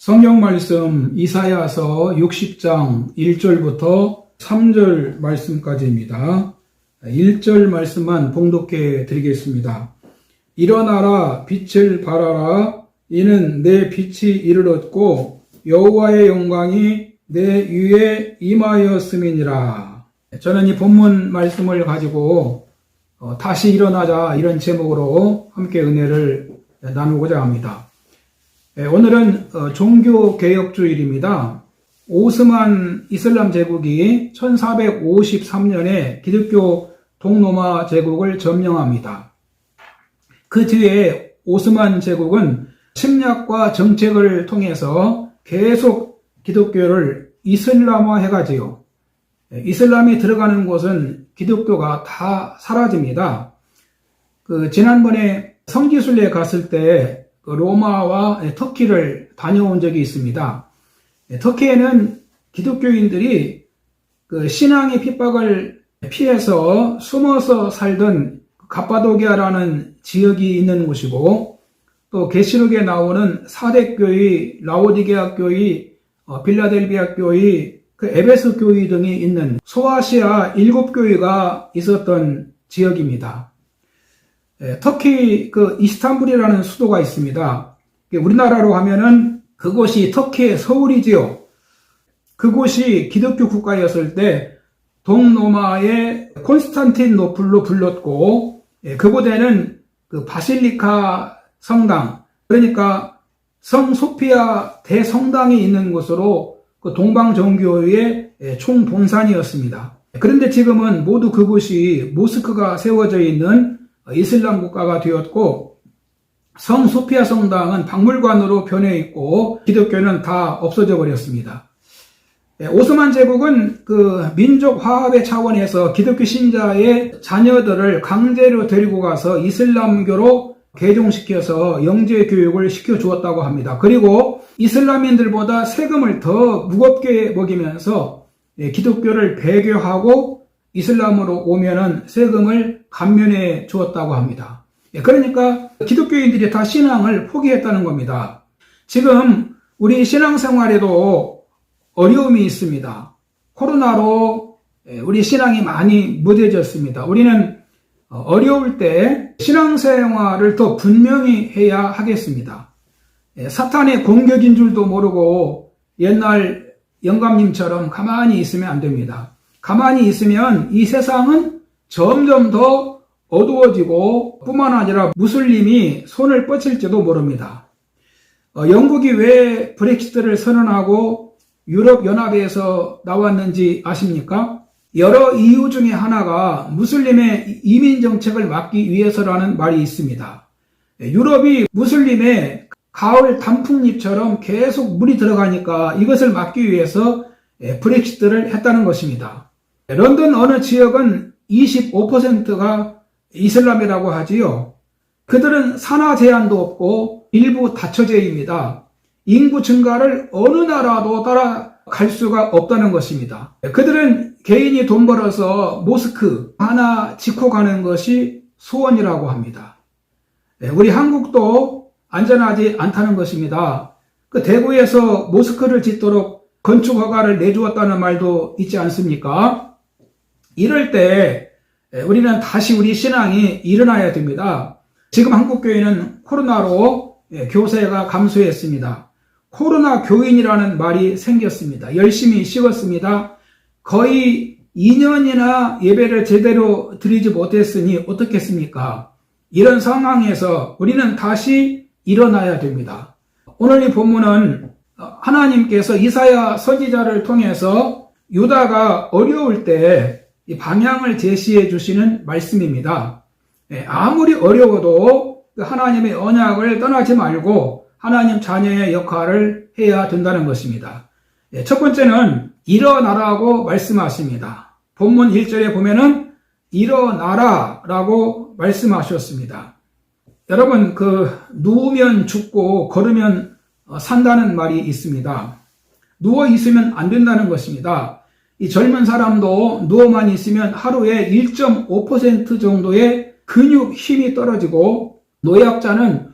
성경 말씀 이사야서 60장 1절부터 3절 말씀까지입니다. 1절 말씀만 봉독해 드리겠습니다. 일어나라, 빛을 발하라. 이는 내 빛이 이르렀고 여호와의 영광이 내 위에 임하였음이니라. 저는 이 본문 말씀을 가지고 다시 일어나자, 이런 제목으로 함께 은혜를 나누고자 합니다. 오늘은 종교개혁주일입니다. 오스만 이슬람 제국이 1453년에 기독교 동로마 제국을 점령합니다. 그 뒤에 오스만 제국은 침략과 정책을 통해서 계속 기독교를 이슬람화해가지요. 이슬람이 들어가는 곳은 기독교가 다 사라집니다. 지난번에 성지순례에 갔을 때 로마와 터키를 다녀온 적이 있습니다. 터키에는 기독교인들이 신앙의 핍박을 피해서 숨어서 살던 갑바도기아라는 지역이 있는 곳이고, 또 계시록에 나오는 사대교회, 라오디게아 교회, 빌라델비아 교회, 에베소 교회 등이 있는 소아시아 7교회가 있었던 지역입니다. 터키 이스탄불이라는 수도가 있습니다. 우리나라로 하면은 그곳이 터키의 서울이지요. 그곳이 기독교 국가였을 때 동로마의 콘스탄틴노플로 불렀고, 그곳에는 바실리카 성당, 그러니까 성 소피아 대성당이 있는 곳으로 동방정교회의 총본산이었습니다. 그런데 지금은 모두 그곳이 모스크가 세워져 있는 이슬람 국가가 되었고, 성 소피아 성당은 박물관으로 변해 있고 기독교는 다 없어져 버렸습니다. 오스만 제국은 민족 화합의 차원에서 기독교 신자의 자녀들을 강제로 데리고 가서 이슬람교로 개종시켜서 영재 교육을 시켜주었다고 합니다. 그리고 이슬람인들보다 세금을 더 무겁게 먹이면서 기독교를 배교하고 이슬람으로 오면은 세금을 감면해 주었다고 합니다. 그러니까 기독교인들이 다 신앙을 포기했다는 겁니다. 지금 우리 신앙생활에도 어려움이 있습니다. 코로나로 우리 신앙이 많이 무뎌졌습니다. 우리는 어려울 때 신앙생활을 더 분명히 해야 하겠습니다. 사탄의 공격인 줄도 모르고 옛날 영감님처럼 가만히 있으면 안 됩니다. 가만히 있으면 이 세상은 점점 더 어두워지고 뿐만 아니라 무슬림이 손을 뻗칠지도 모릅니다. 영국이 왜 브렉시트를 선언하고 유럽연합에서 나왔는지 아십니까? 여러 이유 중에 하나가 무슬림의 이민 정책을 막기 위해서라는 말이 있습니다. 유럽이 무슬림의 가을 단풍잎처럼 계속 물이 들어가니까 이것을 막기 위해서 브렉시트를 했다는 것입니다. 런던 어느 지역은 25%가 이슬람이라고 하지요. 그들은 산화 제한도 없고 일부 다처제입니다. 인구 증가를 어느 나라도 따라갈 수가 없다는 것입니다. 그들은 개인이 돈 벌어서 모스크 하나 짓고 가는 것이 소원이라고 합니다. 우리 한국도 안전하지 않다는 것입니다. 대구에서 모스크를 짓도록 건축 허가를 내주었다는 말도 있지 않습니까? 이럴 때 우리는 다시 우리 신앙이 일어나야 됩니다. 지금 한국교회는 코로나로 교세가 감소했습니다. 코로나 교인이라는 말이 생겼습니다. 열심히 씹었습니다. 거의 2년이나 예배를 제대로 드리지 못했으니 어떻겠습니까? 이런 상황에서 우리는 다시 일어나야 됩니다. 오늘 이 본문은 하나님께서 이사야 선지자를 통해서 유다가 어려울 때 이 방향을 제시해 주시는 말씀입니다. 아무리 어려워도 하나님의 언약을 떠나지 말고 하나님 자녀의 역할을 해야 된다는 것입니다. 첫 번째는 일어나라고 말씀하십니다. 본문 1절에 보면은 일어나라라고 말씀하셨습니다. 여러분, 누우면 죽고 걸으면 산다는 말이 있습니다. 누워 있으면 안 된다는 것입니다. 이 젊은 사람도 누워만 있으면 하루에 1.5% 정도의 근육 힘이 떨어지고, 노약자는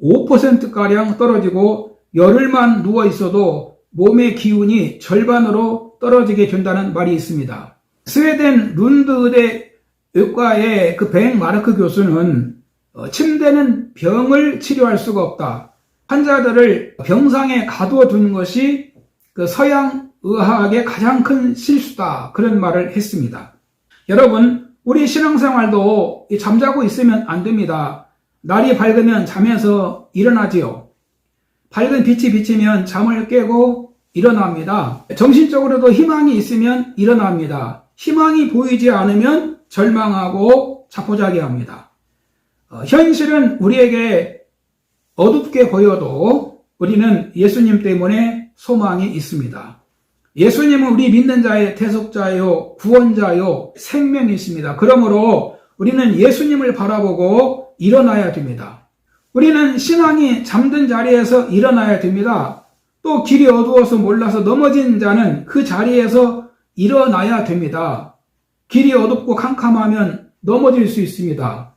5%가량 떨어지고 열흘만 누워 있어도 몸의 기운이 절반으로 떨어지게 된다는 말이 있습니다. 스웨덴 룬드 의대 의과의 그 벤 마르크 교수는 침대는 병을 치료할 수가 없다. 환자들을 병상에 가둬둔 것이 그 서양 의학의 가장 큰 실수다. 그런 말을 했습니다. 여러분, 우리 신앙생활도 잠자고 있으면 안 됩니다. 날이 밝으면 잠에서 일어나지요. 밝은 빛이 비치면 잠을 깨고 일어납니다. 정신적으로도 희망이 있으면 일어납니다. 희망이 보이지 않으면 절망하고 자포자기합니다. 현실은 우리에게 어둡게 보여도 우리는 예수님 때문에 소망이 있습니다. 예수님은 우리 믿는 자의 대속자요, 구원자요, 생명이십니다. 그러므로 우리는 예수님을 바라보고 일어나야 됩니다. 우리는 신앙이 잠든 자리에서 일어나야 됩니다. 또 길이 어두워서 몰라서 넘어진 자는 그 자리에서 일어나야 됩니다. 길이 어둡고 캄캄하면 넘어질 수 있습니다.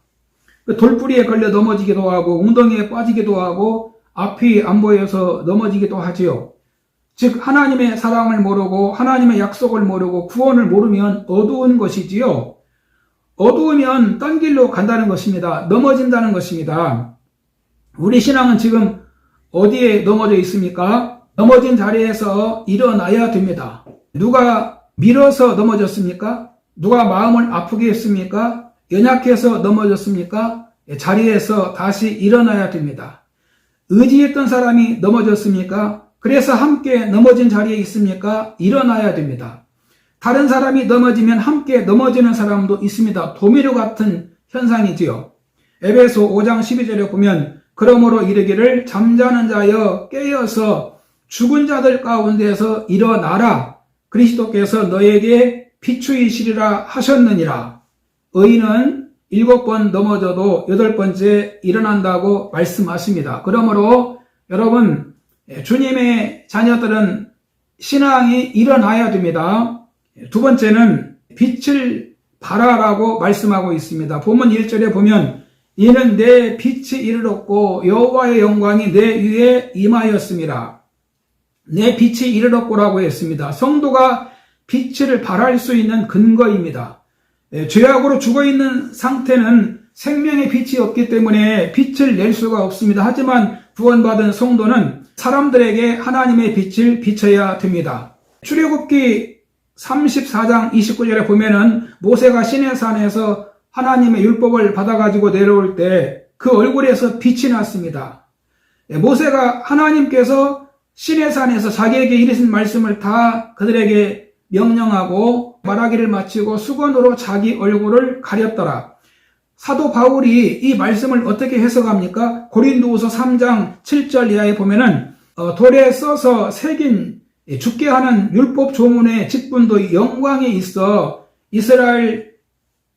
돌뿌리에 걸려 넘어지기도 하고 웅덩이에 빠지기도 하고 앞이 안 보여서 넘어지기도 하지요. 즉 하나님의 사랑을 모르고 하나님의 약속을 모르고 구원을 모르면 어두운 것이지요. 어두우면 딴 길로 간다는 것입니다. 넘어진다는 것입니다. 우리 신앙은 지금 어디에 넘어져 있습니까? 넘어진 자리에서 일어나야 됩니다. 누가 밀어서 넘어졌습니까? 누가 마음을 아프게 했습니까? 연약해서 넘어졌습니까? 자리에서 다시 일어나야 됩니다. 의지했던 사람이 넘어졌습니까? 그래서 함께 넘어진 자리에 있습니까? 일어나야 됩니다. 다른 사람이 넘어지면 함께 넘어지는 사람도 있습니다. 도미노 같은 현상이지요. 에베소 5장 12절에 보면 그러므로 이르기를 잠자는 자여 깨어서 죽은 자들 가운데서 일어나라. 그리스도께서 너에게 비추이시리라 하셨느니라. 의인은 7번 넘어져도 8번째 일어난다고 말씀하십니다. 그러므로 여러분, 주님의 자녀들은 신앙이 일어나야 됩니다. 두 번째는 빛을 발하라고 말씀하고 있습니다. 본문 1절에 보면 이는 내 빛이 이르렀고 여호와의 영광이 내 위에 임하였습니다. 내 빛이 이르렀고라고 했습니다. 성도가 빛을 발할 수 있는 근거입니다. 죄악으로 죽어있는 상태는 생명의 빛이 없기 때문에 빛을 낼 수가 없습니다. 하지만 구원받은 성도는 사람들에게 하나님의 빛을 비춰야 됩니다. 출애굽기 34장 29절에 보면은 모세가 시내산에서 하나님의 율법을 받아가지고 내려올 때 그 얼굴에서 빛이 났습니다. 모세가 하나님께서 시내산에서 자기에게 이르신 말씀을 다 그들에게 명령하고 말하기를 마치고 수건으로 자기 얼굴을 가렸더라. 사도 바울이 이 말씀을 어떻게 해석합니까? 고린도후서 3장 7절 이하에 보면은 돌에 써서 새긴 죽게 하는 율법 조문의 직분도 영광이 있어 이스라엘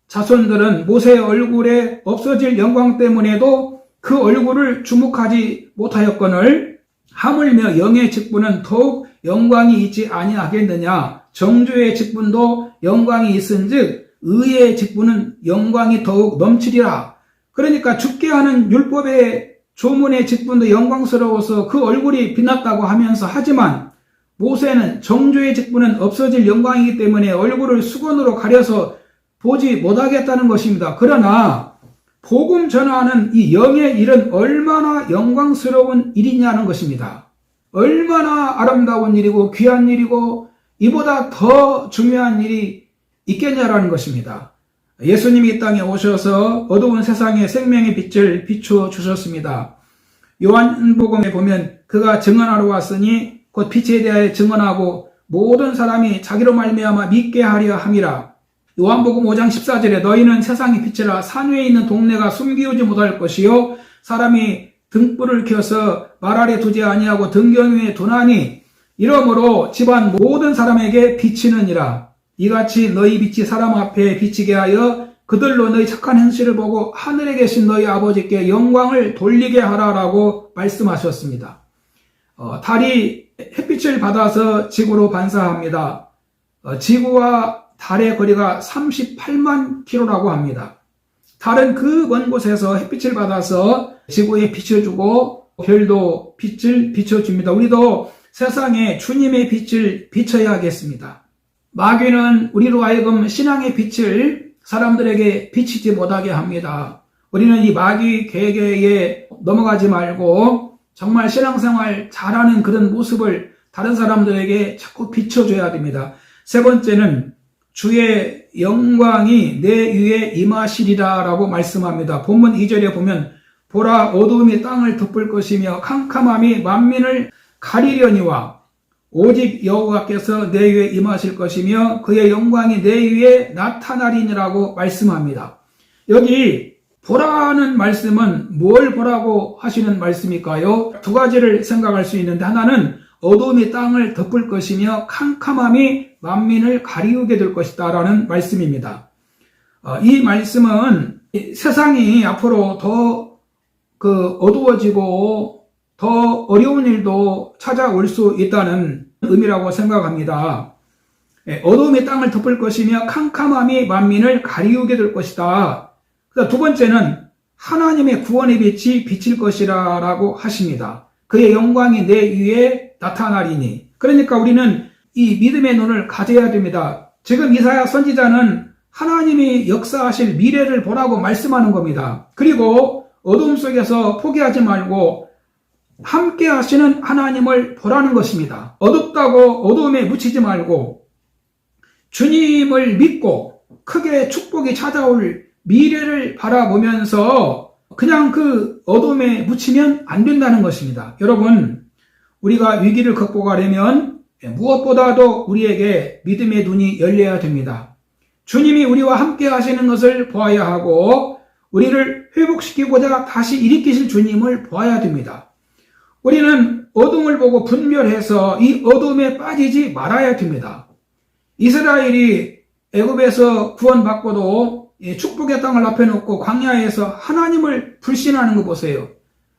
자손들은 모세의 얼굴에 없어질 영광 때문에도 그 얼굴을 주목하지 못하였거늘 하물며 영의 직분은 더욱 영광이 있지 아니하겠느냐. 정죄의 직분도 영광이 있은즉 의의 직분은 영광이 더욱 넘치리라. 그러니까 죽게 하는 율법의 조문의 직분도 영광스러워서 그 얼굴이 빛났다고 하면서 하지만 모세는 정죄의 직분은 없어질 영광이기 때문에 얼굴을 수건으로 가려서 보지 못하겠다는 것입니다. 그러나 복음 전하는 이 영의 일은 얼마나 영광스러운 일이냐는 것입니다. 얼마나 아름다운 일이고 귀한 일이고 이보다 더 중요한 일이 있겠냐라는 것입니다. 예수님이 이 땅에 오셔서 어두운 세상에 생명의 빛을 비추어 주셨습니다. 요한복음에 보면 그가 증언하러 왔으니 곧 빛에 대하여 증언하고 모든 사람이 자기로 말미암아 믿게 하려 함이라. 요한복음 5장 14절에 너희는 세상의 빛이라 산 위에 있는 동네가 숨기우지 못할 것이요 사람이 등불을 켜서 말 아래 두지 아니하고 등경 위에 두나니 이러므로 집안 모든 사람에게 비치느니라. 이같이 너희 빛이 사람 앞에 비치게 하여 그들로 너희 착한 행실을 보고 하늘에 계신 너희 아버지께 영광을 돌리게 하라라고 말씀하셨습니다. 달이 햇빛을 받아서 지구로 반사합니다. 지구와 달의 거리가 38만 킬로라고 합니다. 달은 그 먼 곳에서 햇빛을 받아서 지구에 빛을 주고 별도 빛을 비춰줍니다. 우리도 세상에 주님의 빛을 비춰야겠습니다. 마귀는 우리로 하여금 신앙의 빛을 사람들에게 비치지 못하게 합니다. 우리는 이 마귀 계계에 넘어가지 말고 정말 신앙생활 잘하는 그런 모습을 다른 사람들에게 자꾸 비춰줘야 됩니다. 세 번째는 주의 영광이 내 위에 임하시리라 라고 말씀합니다. 본문 2절에 보면 보라 어두움이 땅을 덮을 것이며 캄캄함이 만민을 가리려니와 오직 여호와께서 내 위에 임하실 것이며 그의 영광이 내 위에 나타나리니라고 말씀합니다. 여기 보라는 말씀은 뭘 보라고 하시는 말씀일까요? 두 가지를 생각할 수 있는데 하나는 어두움이 땅을 덮을 것이며 캄캄함이 만민을 가리우게 될 것이다 라는 말씀입니다. 이 말씀은 세상이 앞으로 더 어두워지고 더 어려운 일도 찾아올 수 있다는 의미라고 생각합니다. 어두움이 땅을 덮을 것이며 캄캄함이 만민을 가리우게 될 것이다. 두 번째는 하나님의 구원의 빛이 비칠 것이라 라고 하십니다. 그의 영광이 내 위에 나타나리니. 그러니까 우리는 이 믿음의 눈을 가져야 됩니다. 지금 이사야 선지자는 하나님이 역사하실 미래를 보라고 말씀하는 겁니다. 그리고 어두움 속에서 포기하지 말고 함께 하시는 하나님을 보라는 것입니다. 어둡다고 어두움에 묻히지 말고 주님을 믿고 크게 축복이 찾아올 미래를 바라보면서 그냥 그 어둠에 묻히면 안 된다는 것입니다. 여러분, 우리가 위기를 극복하려면 무엇보다도 우리에게 믿음의 눈이 열려야 됩니다. 주님이 우리와 함께 하시는 것을 보아야 하고 우리를 회복시키고자 다시 일으키실 주님을 보아야 됩니다. 우리는 어둠을 보고 분별해서 이 어둠에 빠지지 말아야 됩니다. 이스라엘이 애굽에서 구원받고도 축복의 땅을 앞에 놓고 광야에서 하나님을 불신하는 거 보세요.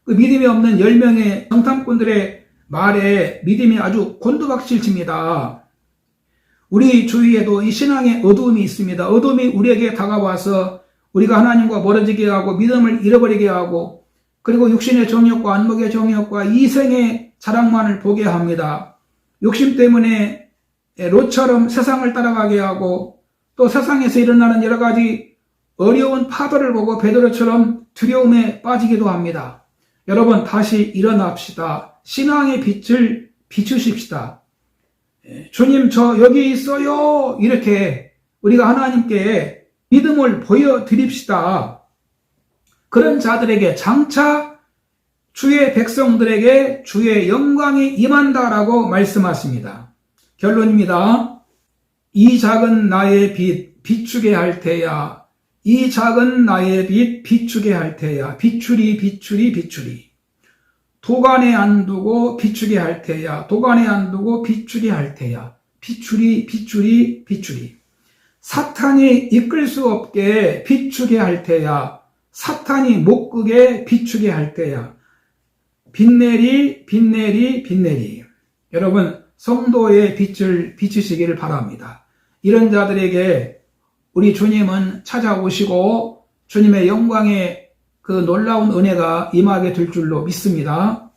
그 믿음이 없는 10명의 정탐꾼들의 말에 믿음이 아주 곤두박질칩니다. 우리 주위에도 이 신앙의 어두움이 있습니다. 어둠이 우리에게 다가와서 우리가 하나님과 멀어지게 하고 믿음을 잃어버리게 하고 그리고 육신의 정욕과 안목의 정욕과 이생의 자랑만을 보게 합니다. 욕심 때문에 롯처럼 세상을 따라가게 하고 또 세상에서 일어나는 여러 가지 어려운 파도를 보고 베드로처럼 두려움에 빠지기도 합니다. 여러분 다시 일어납시다. 신앙의 빛을 비추십시다. 주님 저 여기 있어요. 이렇게 우리가 하나님께 믿음을 보여드립시다. 그런 자들에게 장차 주의 백성들에게 주의 영광이 임한다라고 말씀하십니다. 결론입니다. 이 작은 나의 빛 비추게 할 테야. 이 작은 나의 빛 비추게 할 테야. 비추리 비추리 비추리. 도간에 안 두고 비추게 할 테야. 도간에 안 두고 비추게 할 테야. 비추리 비추리 비추리. 사탄이 이끌 수 없게 비추게 할 테야. 사탄이 못 끄게 비추게 할 때야. 빛내리 빛내리 빛내리. 여러분 성도의 빛을 비추시기를 바랍니다. 이런 자들에게 우리 주님은 찾아오시고 주님의 영광의 그 놀라운 은혜가 임하게 될 줄로 믿습니다.